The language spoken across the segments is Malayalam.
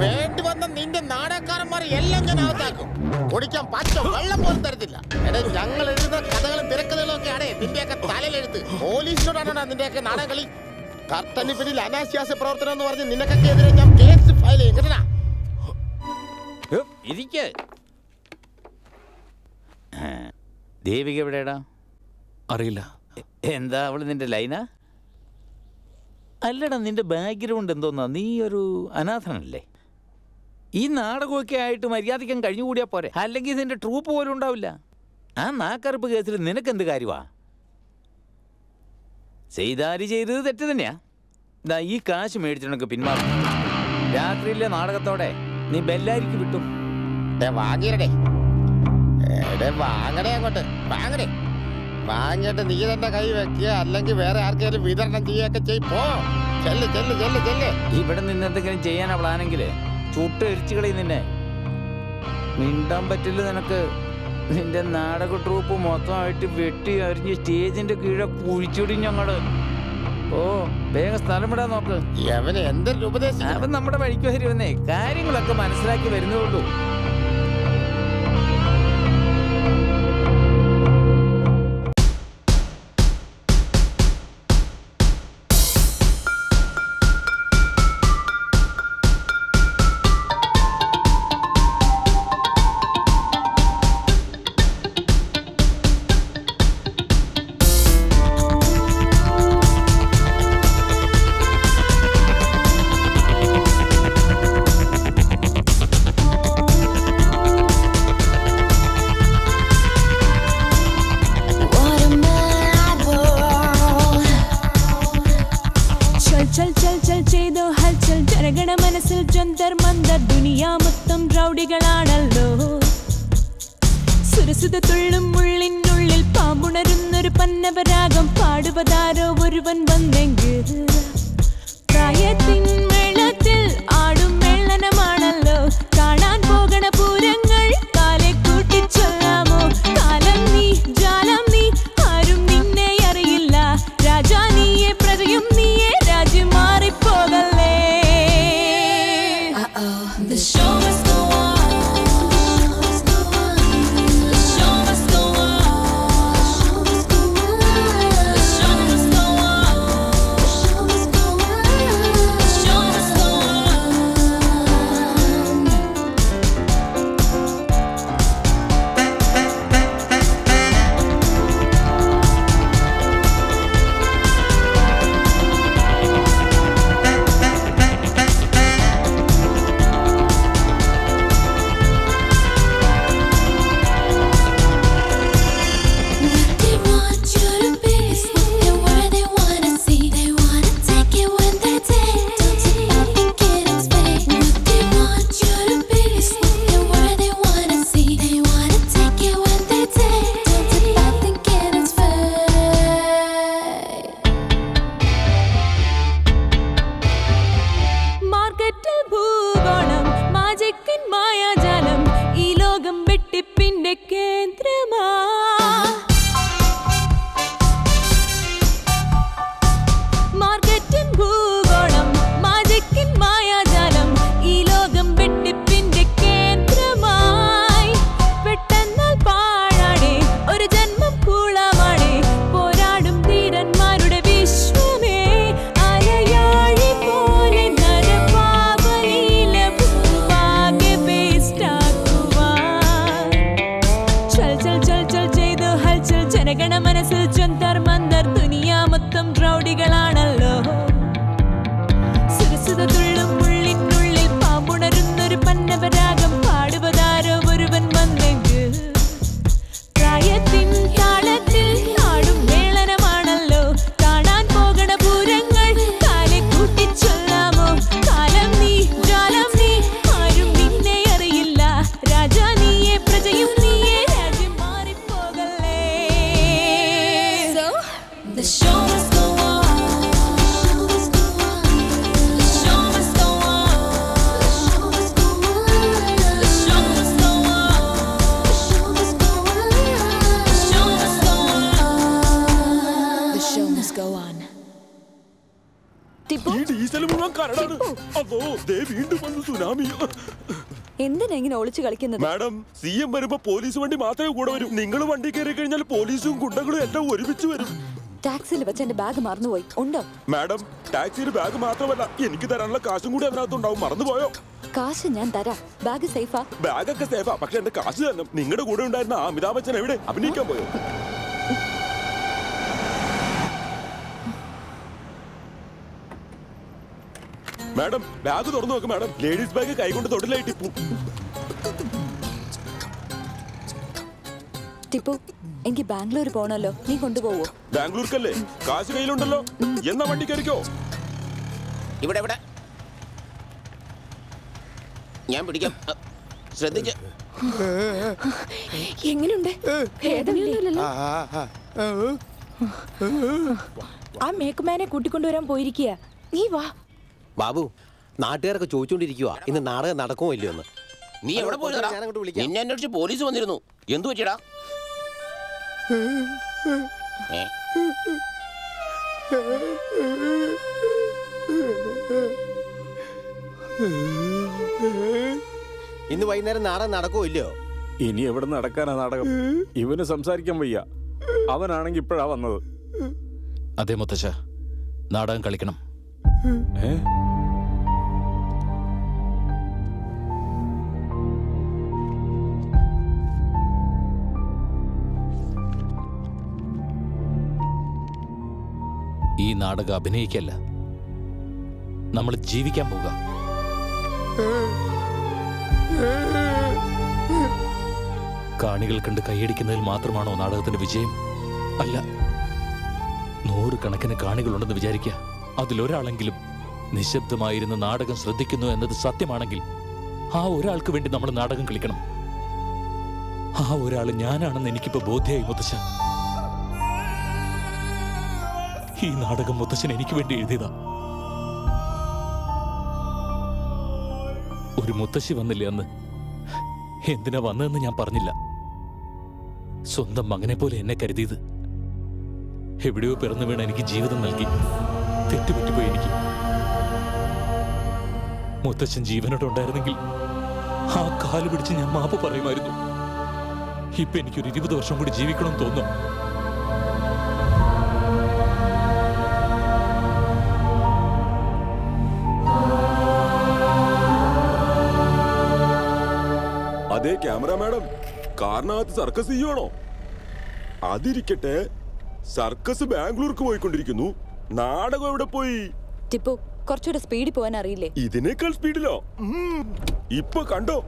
വേണ്ടി വന്ന നിന്റെ നാടകക്കാരന്മാർ എല്ലാം ഞാൻ അകത്താക്കും. കുടിക്കാൻ പച്ച വെള്ളം പോലും തരത്തില്ല. ഞങ്ങൾ എഴുതുന്ന കഥകളും തിരക്കഥകളും ഒക്കെ ആണേ നിന്റെയൊക്കെ തലയിലെഴുത്ത്. പോലീസിനോടാണോ നിന്റെയൊക്കെ നാടകളി? കർത്തന് പിന്നിൽ അനാശാസ്യ പ്രവർത്തനം എന്ന് പറഞ്ഞ് നിനക്കൊക്കെ എതിരെ ഞാൻ കേസ് ഫയൽ ചെയ്യും. കേട്ടടാ? ദേവിക എവിടെയാടാ? അറിയില്ല. എന്താ അവള് നിന്റെ ലൈനാ? അല്ലടാ, നിന്റെ ബാക്ക്ഗ്രൗണ്ട് എന്തോന്നാ? നീ ഒരു അനാഥനല്ലേ? ഈ നാടകമൊക്കെ ആയിട്ട് മര്യാദയ്ക്കും കഴിഞ്ഞുകൂടിയാ പോരെ, അല്ലെങ്കിൽ നിന്റെ ട്രൂപ്പ് പോലും ഉണ്ടാവില്ല. ആ നാക്കറുപ്പ് കേസിൽ നിനക്കെന്ത് കാര്യമാ? ചെയ്താരി ചെയ്തത് തെറ്റ് തന്നെയാ. ഇതാ ഈ കാശ് മേടിച്ചിട്ടൊക്കെ പിന്മാറും. രാത്രിയിലെ നാടകത്തോടെ നീ ബെല്ലാരിക്ക് വിട്ടു. വാങ്ങിയടേ വാങ്ങടേ, അങ്ങോട്ട് വാങ്ങടേ. വാങ്ങിയിട്ട് നീ തന്നെ കൈ വെക്കുക, അല്ലെങ്കിൽ വേറെ ആർക്കെങ്കിലും വിതരണം ചെയ്യുകയൊക്കെ ചെയ്പ്പോ. ചെല്ല് ചെല്ല് ചെല്ല് ചെല്ല്. ഇവിടെ നിന്ന് എന്തെങ്കിലും ചെയ്യാനാ പ്ലാനെങ്കിൽ ചുട്ട് എരിച്ചു കളയും നിന്നെ. മിണ്ടാൻ പറ്റില്ല നിനക്ക്. നിന്റെ നാടക ട്രൂപ്പ് മൊത്തമായിട്ട് വെട്ടി അരിഞ്ഞ് സ്റ്റേജിന്റെ കീഴെ കുഴിച്ചിടി ഞങ്ങള്. ഓ വേഗം സ്ഥലം വിടാൻ നോക്ക്. അവന് എന്തൊരു ഉപദേശം? അവൻ നമ്മുടെ വഴിക്ക് വരുമെന്നേ. കാര്യങ്ങളൊക്കെ മനസ്സിലാക്കി വരുന്നുള്ളൂ. രൗഡികളാണല്ലോ സുരസുതത്തുള്ളും ഉള്ളിനുള്ളിൽ പാമ്പുണരുന്നൊരു പന്നവരാഗം പാടുവതാരോ ഒരുവൻ വന്നെങ്കിൽ പ്രായത്തിൻ മേളത്തിൽ ആടും മേളനമാണല്ലോ കാണാൻ പോകണ പൂരങ്ങൾ കാലെ കൂട്ടി ചൊല്ലാമോ കാലം നീ ജാലം നീ ആരും നിന്നെ അറിയില്ല രാജാ നീയെ പ്രജയും നീയെ രാജ്യം മാറിപ്പോകല്ലേ. The show must go on. The show must go on. The show must go on. The show must go on. The show must go on. ഈ ഡീസൽ മുഴുവൻ കരടാണ്. അതോ ദേ വീണ്ടും വന്നു സുനാമി. എന്തിനാ ഇങ്ങനെ ഒളിച്ചു കളിക്കുന്നത്? മാഡം, CM വരുമ്പോ പോലീസ് വണ്ടി മാത്രമേ കൂടെ വരും. നിങ്ങൾ വണ്ടി കയറി കഴിഞ്ഞാൽ പോലീസും ഗുണ്ടകളും എല്ലാം ഒരുമിച്ച് വരും. ടാക്സിയിൽ വെച്ച് എന്റെ ബാഗ് മറന്നുപോയി. ഉണ്ടോ? മാഡം, ടാക്സിയിൽ ബാഗ് മാത്രമല്ല എനിക്ക് തരാനുള്ള കാശും കൂടി അതിനകത്തുണ്ടാവും. മറന്നുപോയോ? കാശ് ഞാൻ തരാം. ബാഗ് സേഫാ? ബാഗൊക്കെ സേഫാ, പക്ഷെ എന്റെ കാശ് തന്നെ. നിങ്ങളുടെ കൂടെ ഉണ്ടായിരുന്ന ആ അമിതാഭ് ബച്ചൻ എവിടെ? അഭിനയിക്കാൻ പോയോ? മാഡം, ബാഗ് തുറന്നു നോക്ക് മാഡം. ലേഡീസ് ബാഗ് കൈകൊണ്ട് തൊട്ടിലായി ടിപ്പു. ടിപ്പു, എനിക്ക് ബാംഗ്ലൂർ പോണല്ലോ, നീ കൊണ്ടുപോവോ? ബാംഗ്ലൂർക്കല്ലേ? കാശ് കയ്യിലുണ്ടല്ലോ, എന്നാ വണ്ടി കയറിക്കോ. ഇവിടെ ഇവിടെ ഞാൻ പിടിക്കാം, ശ്രദ്ധിച്ച്. എങ്ങനെയുണ്ട്? വേദനയൊന്നുമില്ലല്ലോ. ആ മേക്കുമാനെ കൂട്ടിക്കൊണ്ടുവരാൻ പോയിരിക്കുക. നീ വാ. ബാബു, നാട്ടുകാരൊക്കെ ചോദിച്ചോണ്ടിരിക്കുക ഇന്ന് നാടകം നടക്കുമോ ഇല്ലയോ എന്ന്. നീ എവിടെ പോയി? നിന്നെ അന്വേഷിച്ച് പോലീസ് വന്നിരുന്നു. എന്തു വെച്ചിടാ? ഇന്ന് വൈകുന്നേരം നാടകം നടക്കുമോ ഇല്ലയോ? ഇനി എവിടെ നടക്കാനാ നാടകം? ഇവന് സംസാരിക്കാൻ വയ്യ. അവനാണെങ്കി ഇപ്പോഴാ വന്നത്. അതെ മുത്തശ്ശ, നാടകം കളിക്കണം. ഈ നാടകം അഭിനയിക്കല്ല, നമ്മൾ ജീവിക്കാൻ പോവുക. കാണികൾ കണ്ട് കൈയടിക്കുന്നതിൽ മാത്രമാണോ നാടകത്തിന്റെ വിജയം? അല്ല, 100 കണക്കിന് കാണികളുണ്ടെന്ന് വിചാരിക്കുക. അതിലൊരാളെങ്കിലും നിശബ്ദമായിരുന്ന നാടകം ശ്രദ്ധിക്കുന്നു എന്നത് സത്യമാണെങ്കിൽ ആ ഒരാൾക്ക് വേണ്ടി നമ്മൾ നാടകം കളിക്കണം. ആ ഒരാൾ ഞാനാണെന്ന് എനിക്കിപ്പോ ബോധ്യമായി മുത്തശ്ശൻ. ഈ നാടകം മുത്തശ്ശൻ എനിക്ക് വേണ്ടി എഴുതിയതാ. ഒരു മുത്തശ്ശി വന്നില്ലേ അന്ന്? എന്തിനാ വന്നതെന്ന് ഞാൻ പറഞ്ഞില്ല. സ്വന്തം മകനെ പോലെ എന്നെ കരുതിയത്. എവിടെയോ പിറന്നു വീണ എനിക്ക് ജീവിതം നൽകി. തെറ്റുപറ്റിപ്പോയി എനിക്ക്. മുത്തശ്ശൻ ജീവനോടെ ഉണ്ടായിരുന്നെങ്കിൽ ആ കാല് പിടിച്ച് ഞാൻ മാപ്പ് പറയുമായിരുന്നു. ഇപ്പൊ എനിക്കൊരു 20 വർഷം കൂടി ജീവിക്കണം തോന്നും. അതെ ക്യാമറ മാഡം, കാറിനകത്ത് സർക്കസ് ചെയ്യുവാണോ? അതിരിക്കട്ടെ, സർക്കസ് ബാംഗ്ലൂർക്ക് പോയിക്കൊണ്ടിരിക്കുന്നു. നാടകം എവിടെ പോയി? ടിപ്പു, കുറച്ചുകൂടെ സ്പീഡിൽ പോകാൻ അറിയില്ലേ? ഇതിനേക്കാൾ സ്പീഡിലോ? ഇപ്പൊ കണ്ടോ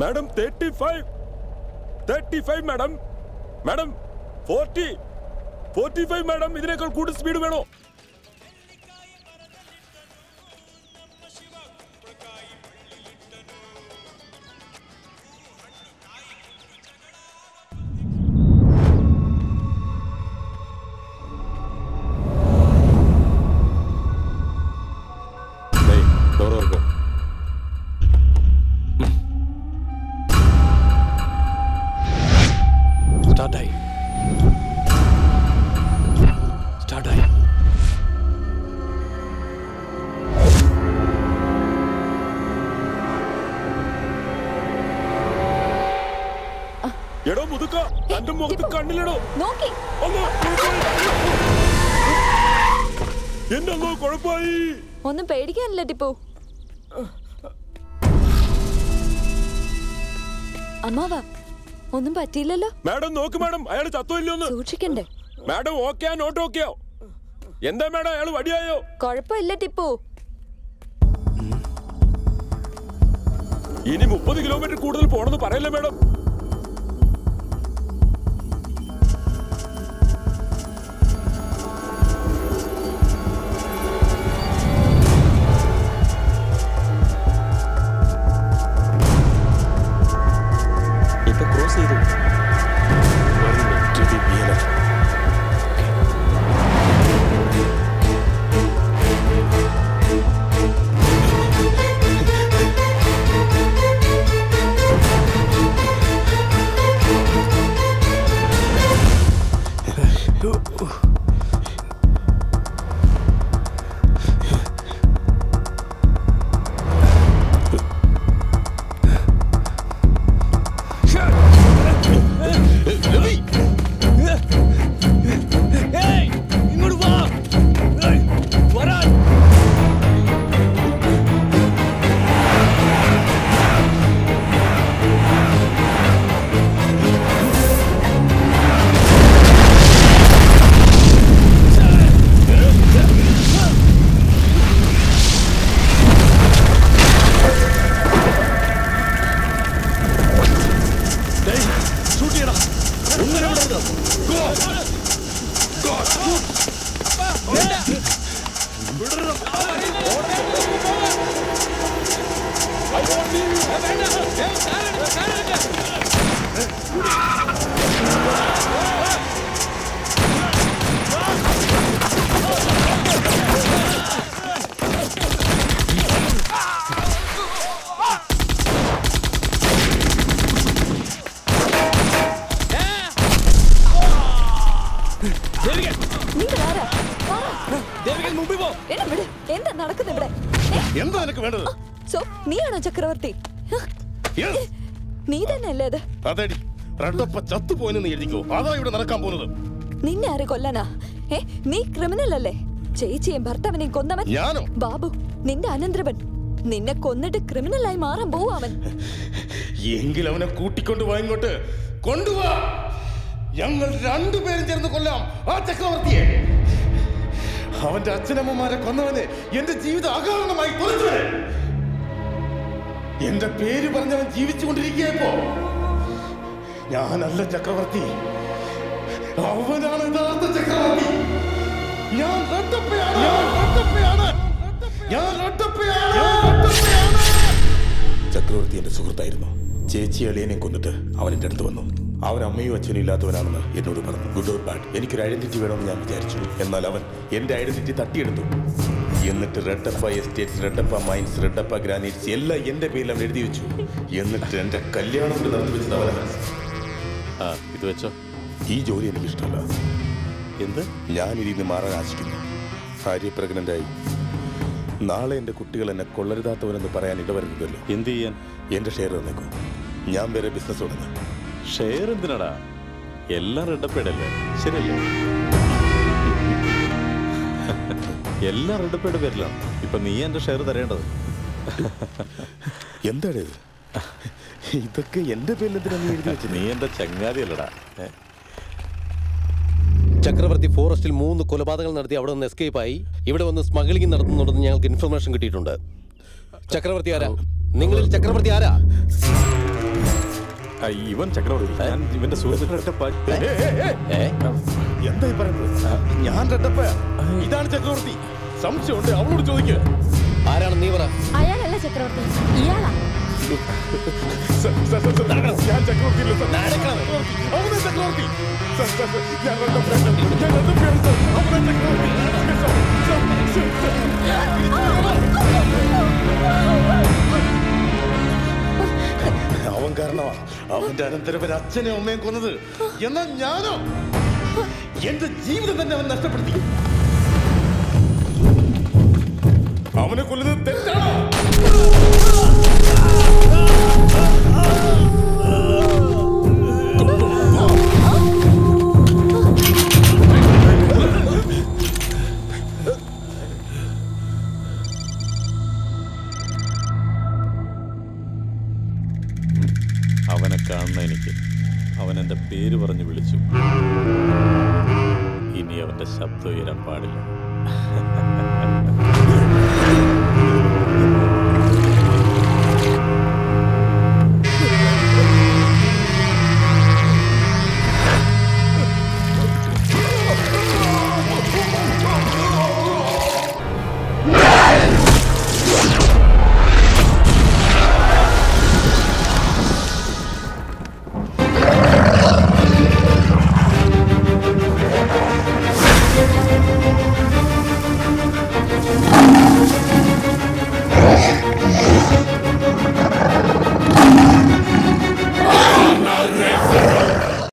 മാഡം? 35 മാഡം. Madam 45 madam. ഇതിനേക്കാൾ കൂടുതൽ സ്പീഡ് വേണോ? എടോ മുതുക്ക, തന്റെ മുഖത്ത് കണ്ണിലിടോ. നോക്കി. എന്തോ കുഴപ്പമായി. ഒന്നും പേടിക്കാനില്ല ടിപ്പു. അമ്മാവാ, ഒന്നും പറ്റിയില്ലല്ലോ? മാഡം നോക്ക് മാഡം, അയാൾ ചത്തോ ഇല്ലയോന്ന് സൂക്ഷിക്കണ്ടേ? Madam ഓക്കെയാ not ഓക്കെയോ? എന്താ മാഡം, അയാൾ വടിയായോ? കുഴപ്പമില്ല ടിപ്പു. ഇനി 30 കിലോമീറ്റർ കൂടുതൽ പോണെന്ന് പറയല്ലേ മാഡം? ഇപ്പൊ ക്രോസ് ചെയ്തു. എന്താ നടക്കുന്നത് ഇവിടെ? എന്താ നിനക്ക് വേണ്ടത്? സോ നീയാണോ ചക്രവർത്തി? നീ തന്നെയല്ലേ അത്? അതെടി, റെഡപ്പ ചത്തുപോയെന്ന് നീ എഴുതിക്കോ. അതാ ഇവിടെ നടക്കാൻ പോകുന്നത്. നിന്നെ ആരെ കൊല്ലാനാ? നീ ക്രിമിനൽ അല്ലേ? ചേച്ചിയും ഭർത്താവിനെയും കൊന്നവൻ ഞാനോ? ബാബു, നിന്റെ അനന്തരവൻ. നിന്നെ കൊന്നിട്ട് ക്രിമിനലായി മാറാൻ പോവും അവൻ. എങ്കിൽ അവനെ കൂട്ടിക്കൊണ്ടു വാ, ഇങ്ങോട്ട് കൊണ്ടുവാ. ഞങ്ങൾ രണ്ടുപേരും ചേർന്ന് കൊല്ലാം ആ ചക്രവർത്തിയെ. അവന്റെ അച്ഛനമ്മമാരെ കൊന്നവനെ എന്റെ ജീവിതം അകാരണമായി കൊന്നവനെ. എന്റെ പേര് പറഞ്ഞവൻ ജീവിച്ചുകൊണ്ടിരിക്കുകയപ്പോ ഞാനല്ല ചക്രവർത്തി, അവനാണ് യഥാർത്ഥ ചക്രവർത്തി. ഞാൻ റെഡപ്പയാണ്. ചക്രവർത്തി എന്റെ സുഹൃത്തായിരുന്നു. ചേച്ചി അളിയനെ കൊന്നിട്ട് അവൻ എന്റെ അടുത്ത് വന്നു. അവൻ അമ്മയും അച്ഛനും ഇല്ലാത്തവനാണെന്ന് എന്നോട് പറഞ്ഞു. ഗുഡ് ഓർ ബാഡ്, എനിക്കൊരു ഐഡന്റിറ്റി വേണമെന്ന് ഞാൻ വിചാരിച്ചു. എന്നാൽ അവൻ എന്റെ ഐഡന്റിറ്റി തട്ടിയെടുത്തു. എന്നിട്ട് റെഡപ്പ എസ്റ്റേറ്റ്സ്, റെഡപ്പ മൈൻസ്, റെഡപ്പ ഗ്രാനൈറ്റ്സ് എല്ലാം എന്റെ പേരിൽ അവൻ എഴുതി വെച്ചു. എന്നിട്ട് എന്റെ കല്യാണം കൂടി നടത്തി വെച്ചത് അവനാണ്. ഇത് വെച്ചോ. ഈ ജോലി എനിക്ക് ഇഷ്ടമല്ല. എന്ത്? ഞാൻ ഇതിന്ന് മാറാൻ ആശിക്കുന്നു. ഭാര്യ പ്രഗ്നന്റായി. നാളെ എന്റെ കുട്ടികൾ എന്നെ കൊള്ളരുതാത്തവനെന്ന് പറയാൻ ഇടവരുന്നതല്ലോ. എന്ത് ചെയ്യാൻ? എന്റെ ഷെയർ തന്നേക്കോ. ഞാൻ വേറെ ബിസിനസ് തുടങ്ങാം. ഷെയർ എന്തിനാടാ? എല്ലാം റെഡപ്പേടല്ലേ? ശരിയല്ലേ? എല്ലാം റെഡപ്പേടെ പേരിലാണ്. ഇപ്പൊ നീ എന്റെ ഷെയർ തരേണ്ടത്. എന്താണ് ഇത്? ഇതൊക്കെ എന്റെ പേരിൽ എന്തിനാ നീ എഴുതി വെച്ചത്? നീ എന്റെ ചങ്ങാതിയല്ലടാ. ചക്രവർത്തി ഫോറസ്റ്റിൽ 3 കൊലപാതകങ്ങൾ നടത്തി അവിടെ നിന്ന് എസ്കേപ്പ് ആയി. ഇവിടെ വന്ന് സ്മഗ്ലിംഗ് നടത്തുന്നുണ്ടെന്ന് ഞങ്ങൾക്ക് ഇൻഫർമേഷൻ കിട്ടിയിട്ടുണ്ട്. ചക്രവർത്തി ആരാ? നിങ്ങളിൽ ചക്രവർത്തി ആരാ? ഇവൻ ചക്രവർത്തി. ഞാൻ ഇവന്റെ സുഹൃത്തുക്കളെ എന്തായി പറയുന്നത്? ഞാൻ റെഡപ്പയാ. ഇതാണ് ചക്രവർത്തി. സംശയമുണ്ട്, അവളോട് ചോദിക്കുക. ആരാണ് നീ പറ? അയാളല്ല ചക്രവർത്തി, ഇയാളാ. ഞാൻ ചക്രവർത്തി. അവനെ ചക്രവർത്തി. അവൻ കാരണമാ അവന്റെ അനന്തരവൻ അച്ഛനെയും അമ്മയും കൊന്നത്. എന്നാൽ ഞാനോ എന്റെ ജീവിതം തന്നെ അവൻ നഷ്ടപ്പെടുത്തി. അവനെ കൊല്ലുന്നത് തെറ്റാണോ? അവനെ കാണണം എനിക്ക്. അവൻ എൻ്റെ പേര് പറഞ്ഞ് വിളിച്ചു. ഇനി അവന്റെ ശബ്ദം ഉയരാൻ പാടില്ല.